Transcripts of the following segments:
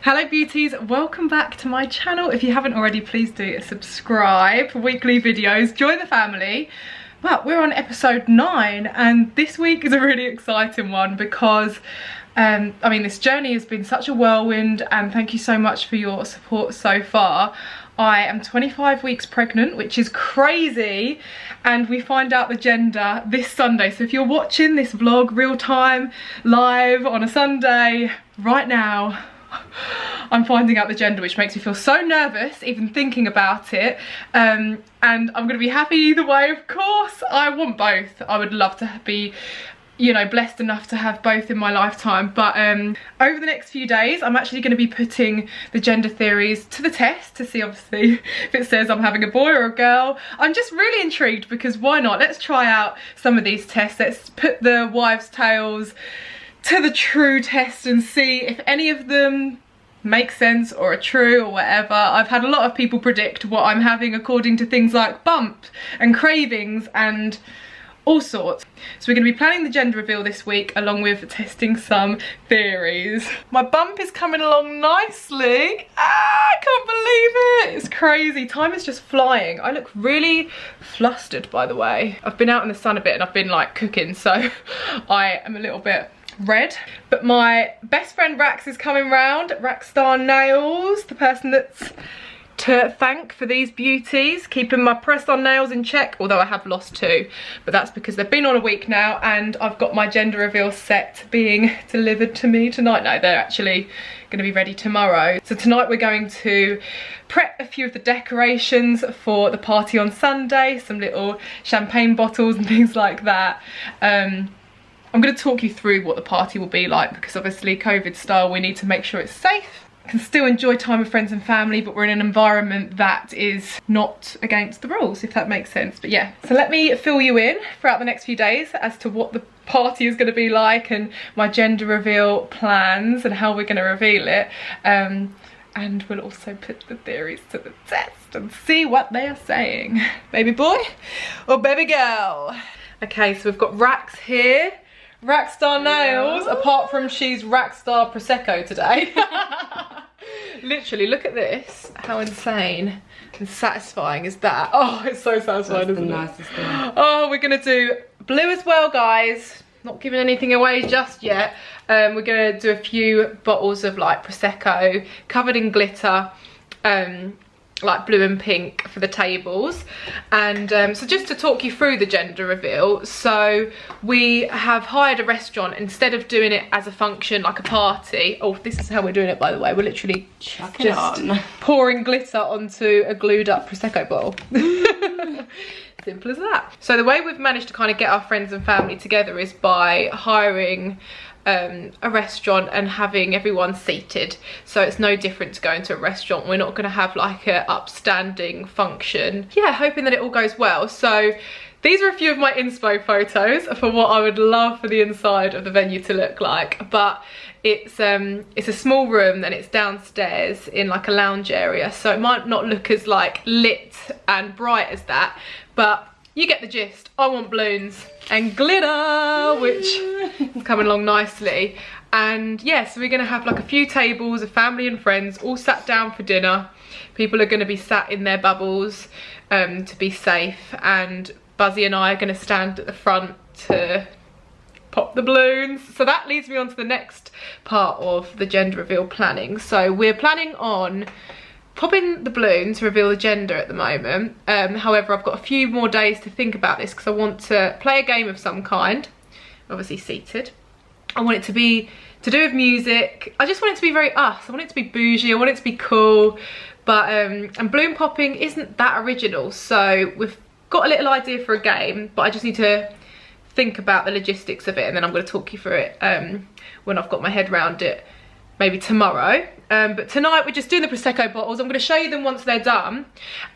Hello beauties, welcome back to my channel. If you haven't already, please do subscribe for weekly videos, join the family. Well, we're on episode 9 and this week is a really exciting one because I mean, this journey has been such a whirlwind and thank you so much for your support so far. I am 25 weeks pregnant, which is crazy, and we find out the gender this Sunday. So if you're watching this vlog real time, live on a Sunday, right now, I'm finding out the gender, which makes me feel so nervous even thinking about it. And I'm gonna be happy either way, of course. I want both. I would love to be, you know, blessed enough to have both in my lifetime. But over the next few days, I'm actually going to be putting the gender theories to the test to see, obviously, if it says I'm having a boy or a girl. I'm just really intrigued because why not? Let's try out some of these tests. Let's put the wives' tales to the true test and see if any of them make sense or are true or whatever. I've had a lot of people predict what I'm having according to things like bump and cravings and all sorts. So we're going to be planning the gender reveal this week along with testing some theories. My bump is coming along nicely. I can't believe it. It's crazy. Time is just flying. I look really flustered, by the way. I've been out in the sun a bit and I've been like cooking, so I am a little bit red. But my best friend Rax is coming round. Raxstar Nails, the person that's to thank for these beauties, keeping my press on nails in check, although I have lost 2, but that's because they've been on a week now and I've got my gender reveal set being delivered to me tonight. No, they're actually going to be ready tomorrow. So tonight we're going to prep a few of the decorations for the party on Sunday, some little champagne bottles and things like that. I'm going to talk you through what the party will be like because obviously COVID style we need to make sure it's safe. Can still enjoy time with friends and family, but we're in an environment that is not against the rules, if that makes sense. But yeah, so let me fill you in throughout the next few days as to what the party is going to be like and my gender reveal plans and how we're going to reveal it. And we'll also put the theories to the test and see what they are saying. Baby boy or baby girl? Okay, so we've got Rax here. Raxstar Nails, apart from she's Raxstar Prosecco today. Literally, look at this. How insane and satisfying is that? Oh, it's so satisfying, isn't it? That's the nicest thing. Oh, we're gonna do blue as well, guys. Not giving anything away just yet. We're gonna do a few bottles of like Prosecco covered in glitter. Like blue and pink for the tables. And so just to talk you through the gender reveal, so we have hired a restaurant instead of doing it as a function like a party. Oh, this is how we're doing it, by the way. We're literally just pouring glitter onto a glued up Prosecco bottle. Simple as that. So the way we've managed to kind of get our friends and family together is by hiring a restaurant and having everyone seated, so it's no different to going to a restaurant. We're not going to have like a upstanding function. Yeah, hoping that it all goes well. So these are a few of my inspo photos for what I would love for the inside of the venue to look like. But it's a small room and it's downstairs in like a lounge area, so it might not look as like lit and bright as that, but you get the gist. I want balloons and glitter, which is coming along nicely. And yeah, so we're gonna have like a few tables of family and friends all sat down for dinner. People are gonna be sat in their bubbles to be safe, and Buzzy and I are gonna stand at the front to pop the balloons. So that leads me on to the next part of the gender reveal planning. So we're planning on popping the balloon to reveal the gender at the moment. However, I've got a few more days to think about this because I want to play a game of some kind, obviously seated. I want it to be to do with music. I just want it to be very us. I want it to be bougie, I want it to be cool. But and balloon popping isn't that original, so we've got a little idea for a game, but I just need to think about the logistics of it, and then I'm going to talk you through it when I've got my head around it, maybe tomorrow. But tonight we're just doing the Prosecco bottles. I'm going to show you them once they're done,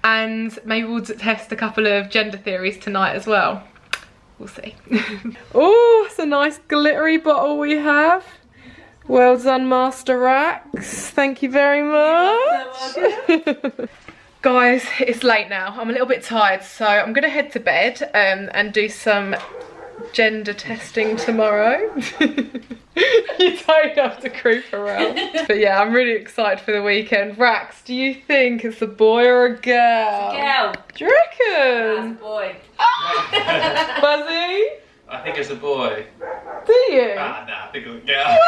and maybe we'll test a couple of gender theories tonight as well. We'll see. Oh, it's a nice glittery bottle we have. Well done, Master Rax. Thank you very much. Guys, it's late now. I'm a little bit tired, so I'm going to head to bed and do some gender testing tomorrow. You don't have to creep around. But yeah, I'm really excited for the weekend. Rax, do you think it's a boy or a girl? It's a girl. Do you reckon? It's a boy. Buzzy? I think it's a boy. Do you? Ah, nah, I think it's a girl.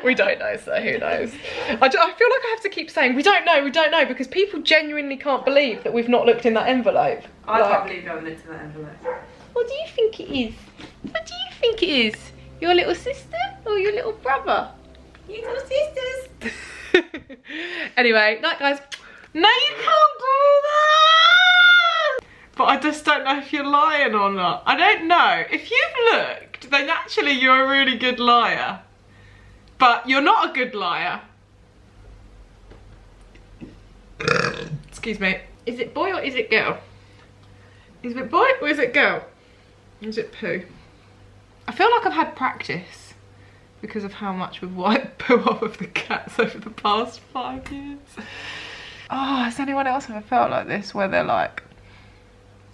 We don't know, so who knows? I feel like I have to keep saying, we don't know, because people genuinely can't believe that we've not looked in that envelope. I can't believe no one looked in that envelope. What do you think it is? What do you think it is? Your little sister or your little brother? You little sisters. Anyway, night guys. No, you can't do that! But I just don't know if you're lying or not. I don't know. If you've looked, then actually you're a really good liar. But you're not a good liar. Excuse me. Is it boy or is it girl? Is it boy or is it girl? Is it poo? I feel like I've had practice because of how much we've wiped poo off of the cats over the past 5 years. Oh, has anyone else ever felt like this where they're like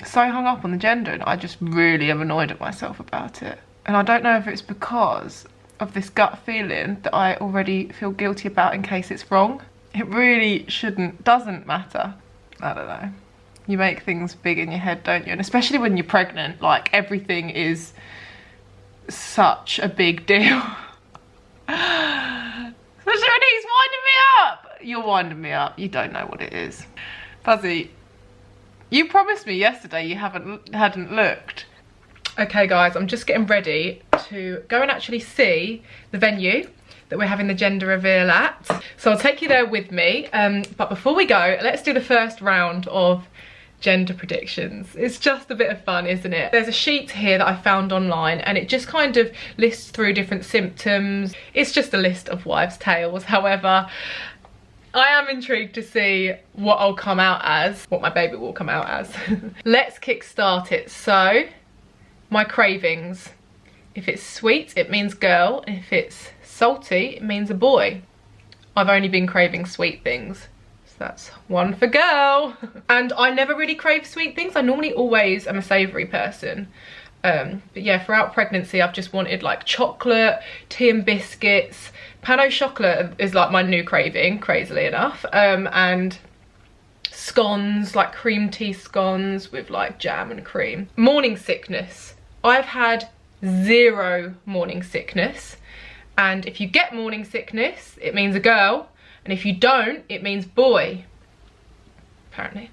so hung up on the gender and I just really am annoyed at myself about it? And I don't know if it's because of this gut feeling that I already feel guilty about in case it's wrong. It really doesn't matter. I don't know. You make things big in your head, don't you? And especially when you're pregnant, like everything is such a big deal. He's winding me up. You're winding me up. You don't know what it is. Fuzzy, you promised me yesterday you hadn't looked. Okay guys, I'm just getting ready to go and actually see the venue that we're having the gender reveal at. So I'll take you there with me. But before we go, let's do the first round of gender predictions. It's just a bit of fun, isn't it? There's a sheet here that I found online and it just kind of lists through different symptoms. It's just a list of wives' tales. However, I am intrigued to see what I'll come out as, what my baby will come out as. Let's kickstart it. So, my cravings. If it's sweet, it means girl. If it's salty, it means a boy. I've only been craving sweet things. That's one for girl. And I never really crave sweet things. I normally always am a savoury person. But yeah, throughout pregnancy, I've just wanted like chocolate, tea and biscuits. Pain au chocolat is like my new craving, crazily enough. And scones, like cream tea scones with like jam and cream. Morning sickness. I've had 0 morning sickness. And if you get morning sickness, it means a girl. And if you don't, it means boy, apparently.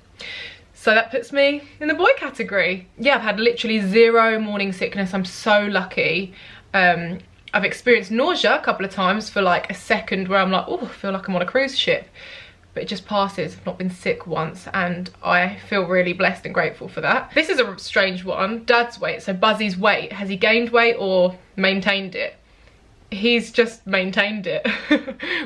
So that puts me in the boy category. Yeah, I've had literally 0 morning sickness. I'm so lucky. I've experienced nausea a couple of times for like a second where I'm like, oh, I feel like I'm on a cruise ship. But it just passes. I've not been sick once and I feel really blessed and grateful for that. This is a strange one. Dad's weight, so Buzzy's weight. Has he gained weight or maintained it? He's just maintained it,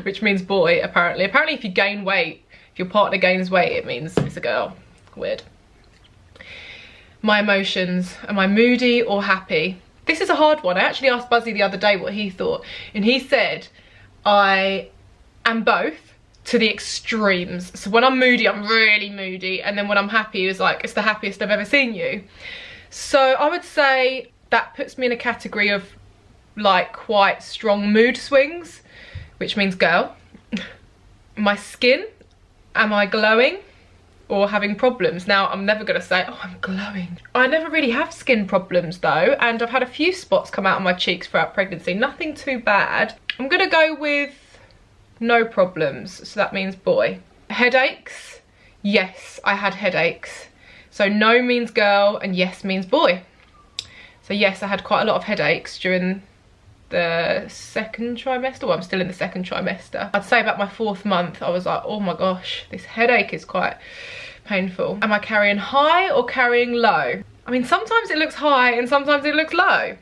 which means boy, apparently. Apparently if you gain weight, if your partner gains weight, it means it's a girl. Weird. My emotions, am I moody or happy? This is a hard one. I actually asked Buzzy the other day what he thought, and he said, I am both to the extremes. So when I'm moody, I'm really moody, and then when I'm happy, he was like, it's the happiest I've ever seen you. So I would say that puts me in a category of like quite strong mood swings, which means girl. My skin, am I glowing or having problems? Now I'm never gonna say, oh, I'm glowing. I never really have skin problems though, and I've had a few spots come out on my cheeks throughout pregnancy, nothing too bad. I'm gonna go with no problems, so that means boy. Headaches, yes, I had headaches. So no means girl and yes means boy. So yes, I had quite a lot of headaches during the second trimester. Well, I'm still in the second trimester. I'd say about my 4th month, I was like, oh my gosh, this headache is quite painful. Am I carrying high or carrying low? I mean, sometimes it looks high and sometimes it looks low.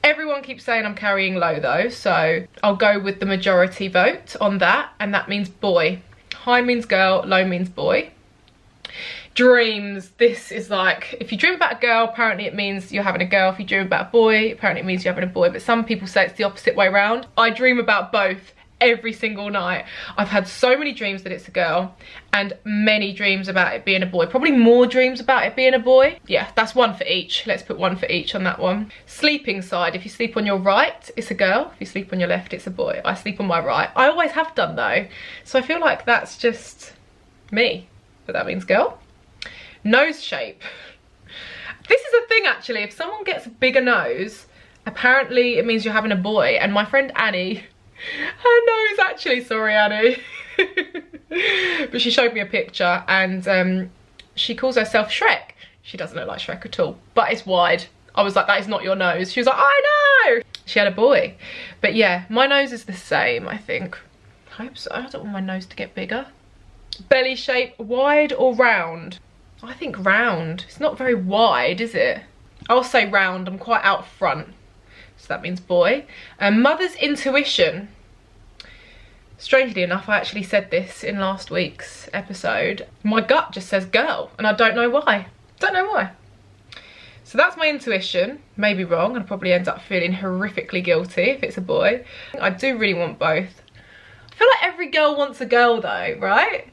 Everyone keeps saying I'm carrying low though, so I'll go with the majority vote on that, and that means boy. High means girl, low means boy. Dreams, this is like, if you dream about a girl, apparently it means you're having a girl. If you dream about a boy, apparently it means you're having a boy. But some people say it's the opposite way around. I dream about both every single night. I've had so many dreams that it's a girl and many dreams about it being a boy. Probably more dreams about it being a boy. Yeah, that's one for each. Let's put one for each on that one. Sleeping side, if you sleep on your right, it's a girl. If you sleep on your left, it's a boy. I sleep on my right. I always have done though. So I feel like that's just me, but that means girl. Nose shape. This is a thing actually, if someone gets a bigger nose, apparently it means you're having a boy. And my friend Annie, her nose actually, sorry Annie, but she showed me a picture and she calls herself Shrek. She doesn't look like Shrek at all, but it's wide. I was like, that is not your nose. She was like, I know. She had a boy. But yeah, my nose is the same, I think. I hope so. I don't want my nose to get bigger. Belly shape, wide or round? I think round. It's not very wide, is it? I'll say round. I'm quite out front. So that means boy. Mother's intuition. Strangely enough, I actually said this in last week's episode. My gut just says girl, and I don't know why. Don't know why. So that's my intuition. Maybe wrong. I'd probably end up feeling horrifically guilty if it's a boy. I do really want both. I feel like every girl wants a girl though, right?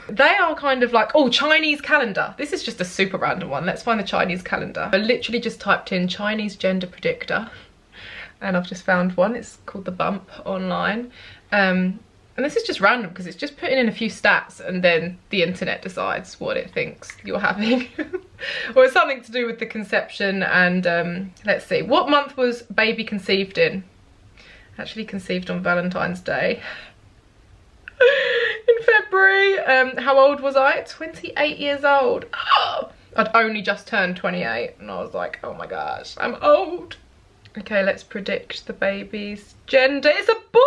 They are kind of like, oh, Chinese calendar. This is just a super random one. Let's find the Chinese calendar. I literally just typed in Chinese gender predictor and I've just found one. It's called The Bump online. And this is just random because it's just putting in a few stats and then the internet decides what it thinks you're having. Or it's something to do with the conception and let's see. What month was baby conceived in? Actually conceived on Valentine's Day. In February. How old was I? 28 years old. Oh, I'd only just turned 28 and I was like, oh my gosh, I'm old. Okay, let's predict the baby's gender. It's a boy!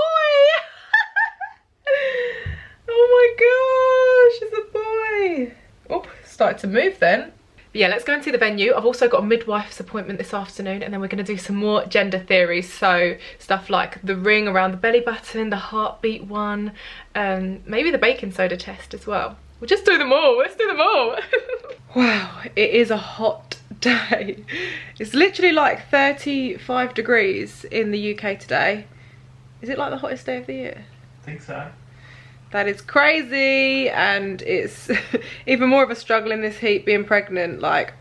Oh my gosh, it's a boy. Oh, started to move then. But yeah, let's go and see the venue. I've also got a midwife's appointment this afternoon and then we're going to do some more gender theories. So stuff like the ring around the belly button, the heartbeat one, maybe the baking soda test as well. We'll just do them all. Let's do them all. Wow, it is a hot day. It's literally like 35 degrees in the UK today. Is it like the hottest day of the year? I think so. That is crazy, and it's even more of a struggle in this heat being pregnant. Like,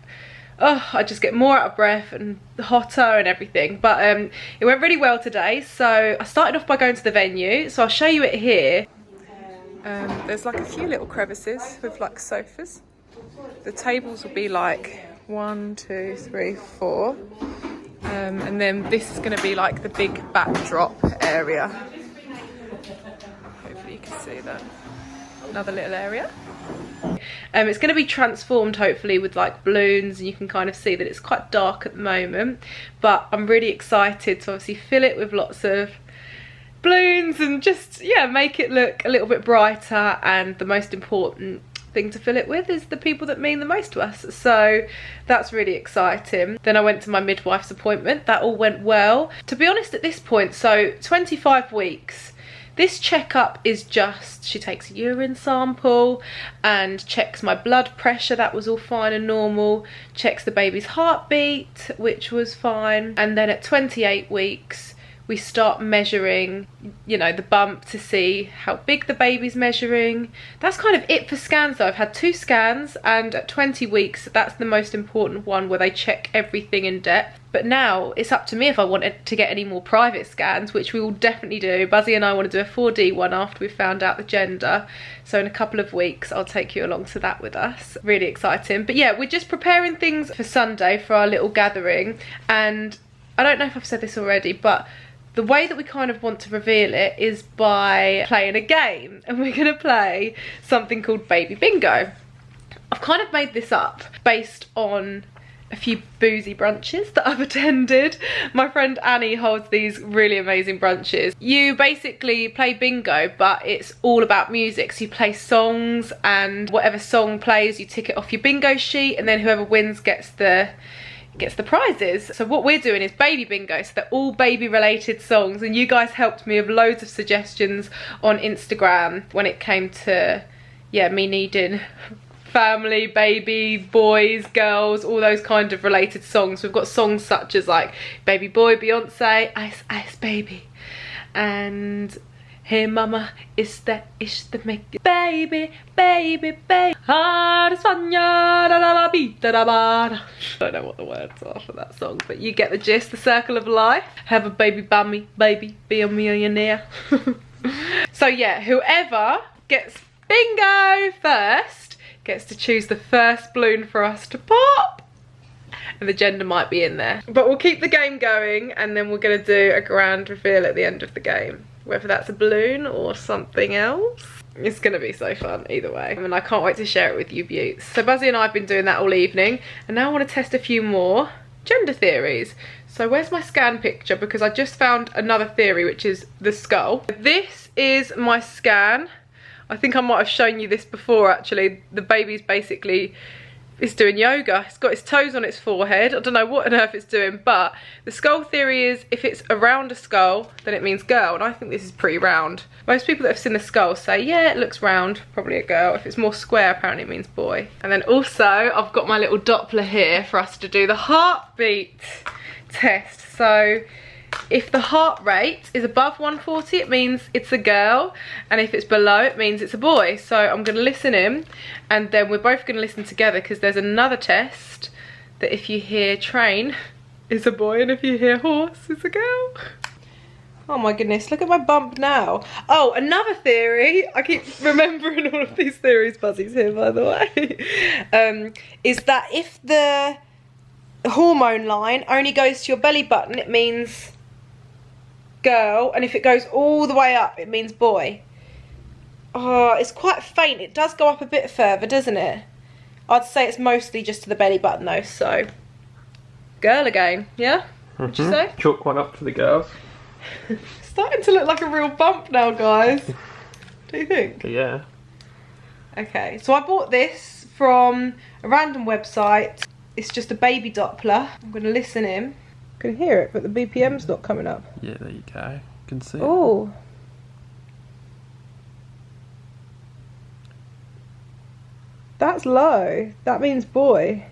oh, I just get more out of breath and hotter and everything. But it went really well today. So I started off by going to the venue. So I'll show you it here. There's like a few little crevices with like sofas. The tables will be like 1, 2, 3, 4. And then this is going to be like the big backdrop area. Hopefully you can see that. Another little area. It's going to be transformed hopefully with like balloons, and you can kind of see that it's quite dark at the moment, but I'm really excited to obviously fill it with lots of balloons and just, yeah, make it look a little bit brighter. And the most important thing to fill it with is the people that mean the most to us, so that's really exciting. Then I went to my midwife's appointment. That all went well, to be honest. At this point, so 25 weeks, this checkup is just, she takes a urine sample and checks my blood pressure. That was all fine and normal. Checks the baby's heartbeat, which was fine. And then at 28 weeks we start measuring, you know, the bump to see how big the baby's measuring. That's kind of it for scans though. I've had 2 scans, and at 20 weeks, that's the most important one where they check everything in depth. But now it's up to me if I wanted to get any more private scans, which we will definitely do. Buzzy and I want to do a 4D one after we've found out the gender. So in a couple of weeks, I'll take you along to that with us. Really exciting. But yeah, we're just preparing things for Sunday for our little gathering. And I don't know if I've said this already, but the way that we kind of want to reveal it is by playing a game, and we're going to play something called Baby Bingo. I've kind of made this up based on a few boozy brunches that I've attended. My friend Annie holds these really amazing brunches. You basically play bingo, but it's all about music. So you play songs, and whatever song plays, you tick it off your bingo sheet, and then whoever wins gets the prizes. So what we're doing is baby bingo, so they're all baby related songs, and you guys helped me with loads of suggestions on Instagram when it came to, yeah, me needing family, baby, boys, girls, all those kind of related songs. We've got songs such as like Baby Boy, Beyonce, Ice Ice Baby, And hey mama, it's that ish that make it baby, baby, baby. I don't know what the words are for that song, but you get the gist. The circle of life. Have a baby by me, baby, be a millionaire. So yeah, whoever gets bingo first gets to choose the first balloon for us to pop. And the gender might be in there. But we'll keep the game going, and then we're going to do a grand reveal at the end of the game. Whether that's a balloon or something else. It's going to be so fun either way. And I can't wait to share it with you beauts. So Buzzy and I have been doing that all evening. And now I want to test a few more gender theories. So where's my scan picture? Because I just found another theory, which is the skull. This is my scan. I think I might have shown you this before actually. The baby's basically... it's doing yoga. It's got its toes on its forehead. I don't know what on earth it's doing, but the skull theory is if it's around a skull, then it means girl, and I think this is pretty round. Most people that have seen the skull say, yeah, it looks round, probably a girl. If it's more square, apparently it means boy. And then also, I've got my little Doppler here for us to do the heartbeat test. So, if the heart rate is above 140, it means it's a girl, and if it's below, it means it's a boy. So I'm going to listen in, and then we're both going to listen together, because there's another test that if you hear train, it's a boy, and if you hear horse, it's a girl. Oh my goodness, look at my bump now. Oh, another theory, I keep remembering all of these theories, Buzzy's here by the way, is that if the hormone line only goes to your belly button, it means girl, and if it goes all the way up, it means boy. Oh, it's quite faint. It does go up a bit further, doesn't it? I'd say it's mostly just to the belly button though, so girl again, yeah? Would you say? Chalk one up for the girls. It's starting to look like a real bump now, guys. Do you think? Yeah. Okay, so I bought this from a random website. It's just a baby Doppler. I'm going to listen in. I can hear it, but the BPM's not coming up. Yeah, there you go. You can see it. Oh. That's low. That means boy.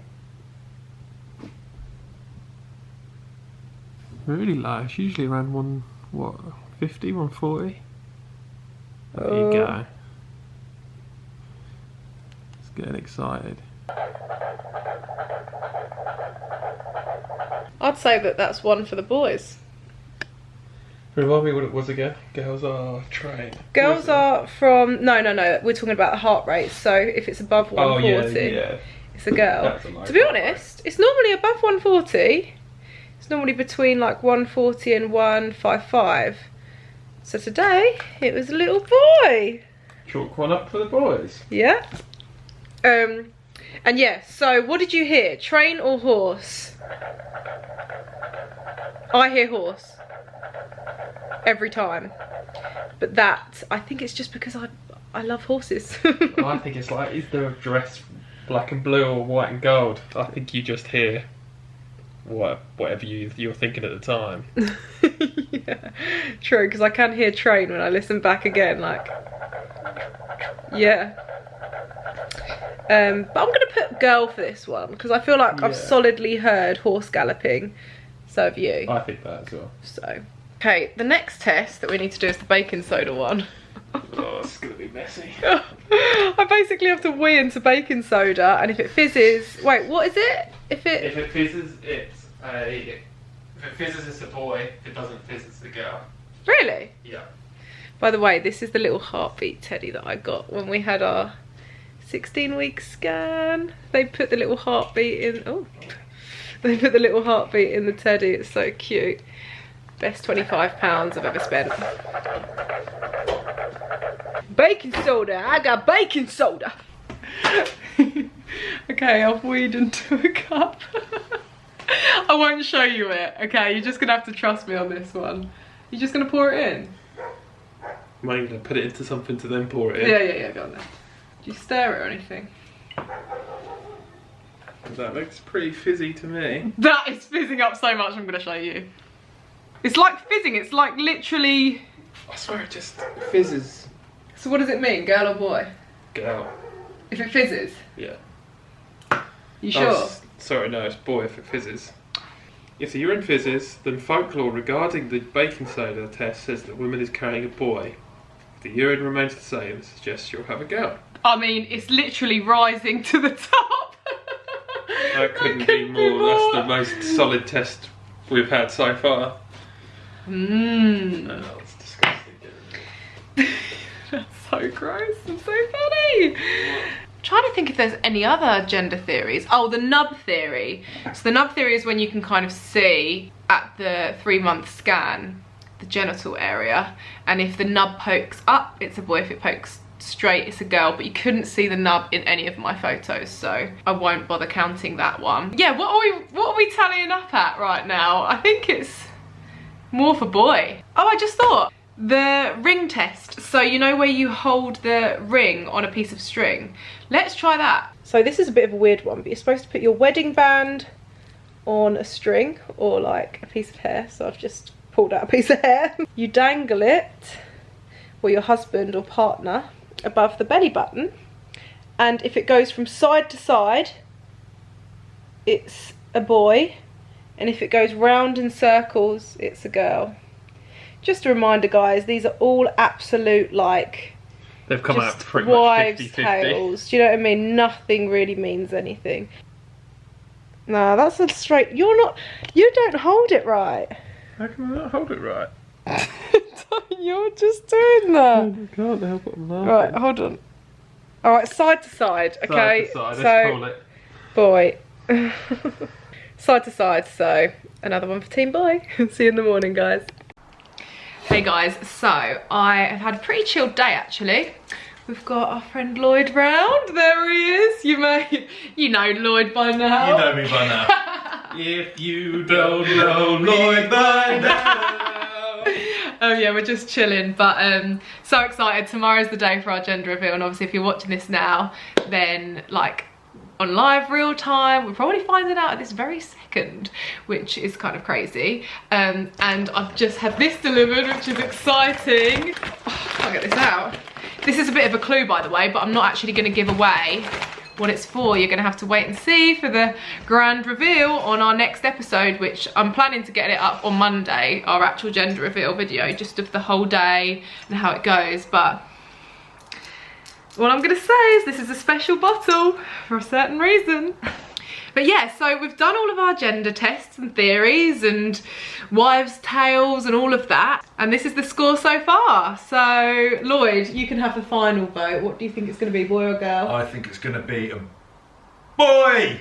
Really low. It's usually around 150, 140. There you go. It's getting excited. I'd say that that's one for the boys. Remind me what it was again. Girls are trained. Girls are from... No. We're talking about the heart rate. So if it's above 140, it's a girl. To be honest, it's normally above 140. It's normally between like 140 and 155. So today, it was a little boy. Chalk one up for the boys. Yeah. And yeah, so what did you hear? Train or horse? I hear horse. Every time. But that, I think it's just because I love horses. I think it's like, is there a dress black and blue or white and gold? I think you just hear whatever you're thinking at the time. Yeah, true, because I can hear train when I listen back again, like, yeah. But I'm going to put girl for this one, because I feel like I've solidly heard horse galloping. So have you. I think that as well. So, okay, the next test that we need to do is the baking soda one. Oh, it's going to be messy. I basically have to wee into baking soda, and if it fizzes... Wait, what is it? If it fizzes, it's a... If it fizzes, it's a boy. If it doesn't fizz, it's a girl. Really? Yeah. By the way, this is the little heartbeat teddy that I got when we had our 16-week scan. They put the little heartbeat in... Oh. They put the little heartbeat in the teddy. It's so cute. Best £25 I've ever spent. Baking soda. I got baking soda. Okay, I've weed into a cup. I won't show you it. Okay, you're just gonna have to trust me on this one. You're just gonna pour it in. Am I gonna put it into something to then pour it in? Yeah. Go on then. Do you stir it or anything? That looks pretty fizzy to me. That is fizzing up so much. I'm gonna show you. It's like fizzing. It's like literally. I swear it just fizzes. So what does it mean, girl or boy? Girl. If it fizzes? Yeah. You sure? Sorry, no, it's boy if it fizzes. If the urine fizzes, then folklore regarding the baking soda test says that woman is carrying a boy. If the urine remains the same, it suggests you'll have a girl. I mean, it's literally rising to the top. That couldn't be more. That's the most solid test we've had so far. Mmm. Oh, that's disgusting. That's so gross and so funny. I'm trying to think if there's any other gender theories. Oh, the nub theory. So the nub theory is when you can kind of see at the 3-month scan the genital area, and if the nub pokes up, it's a boy. If it pokes straight, it's a girl. But you couldn't see the nub in any of my photos, so I won't bother counting that one. Yeah, what are we tallying up at right now? I think it's more for boy. Oh, I just thought. The ring test, so you know where you hold the ring on a piece of string? Let's try that. So this is a bit of a weird one, but you're supposed to put your wedding band on a string or like a piece of hair. So I've just pulled out a piece of hair. You dangle it, or your husband or partner, above the belly button, and if it goes from side to side, it's a boy, and if it goes round in circles, it's a girl. Just a reminder, guys, these are all absolute, like, they've come out pretty wives' much 50-50. tales. Do you know what I mean? Nothing really means anything. No, that's a straight. You don't hold it right. How can I not hold it right? You're just doing that. I can't help it. I'm laughing. Right, hold on. All right, side to side. Okay, Side to side, so let's call it. boy, side to side. So another one for Team Boy. See you in the morning, guys. Hey guys, so I have had a pretty chilled day actually. We've got our friend Lloyd round. There he is. You know Lloyd by now. You know me by now. If you don't know Lloyd by now. Oh yeah, we're just chilling, but so excited. Tomorrow's the day for our gender reveal, and obviously if you're watching this now, then like on live real time, we're probably finding out at this very second, which is kind of crazy. And I've just had this delivered, which is exciting. Oh, I'll get this out. This is a bit of a clue, by the way, but I'm not actually going to give away what it's for. You're going to have to wait and see for the grand reveal on our next episode, which I'm planning to get it up on Monday, our actual gender reveal video, just of the whole day and how it goes. But all I'm going to say is this is a special bottle for a certain reason. But yeah, so we've done all of our gender tests and theories and wives' tales and all of that. And this is the score so far. So, Lloyd, you can have the final vote. What do you think it's going to be, boy or girl? I think it's going to be a boy!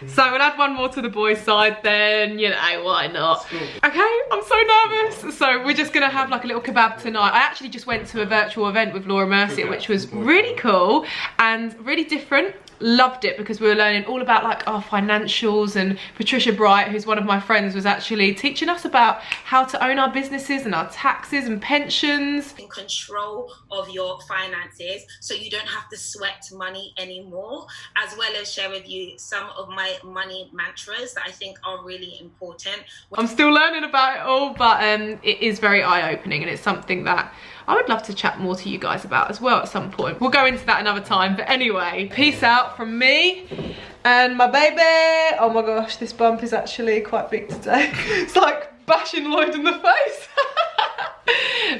So we'll add one more to the boys' side then, you know, why not? Okay, I'm so nervous. So we're just gonna have like a little kebab tonight. I actually just went to a virtual event with Laura Mercier, which was really cool and really different. Loved it because we were learning all about like our financials, and Patricia Bright, who's one of my friends, was actually teaching us about how to own our businesses and our taxes and pensions. In control of your finances, so you don't have to sweat money anymore, as well as share with you some of my money mantras that I think are really important. I'm still learning about it all, but it is very eye-opening, and it's something that I would love to chat more to you guys about as well at some point. We'll go into that another time, but anyway, peace out from me and my baby. Oh my gosh, this bump is actually quite big today. It's like bashing Lloyd in the face.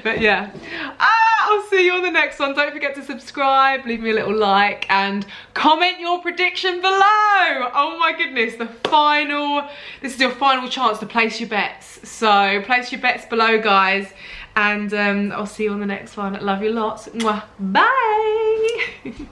But yeah, I'll see you on the next one. Don't forget to subscribe, leave me a little like, and comment your prediction below. Oh my goodness, this is your final chance to place your bets. So place your bets below, guys, and I'll see you on the next one. Love you lots. Mwah. Bye.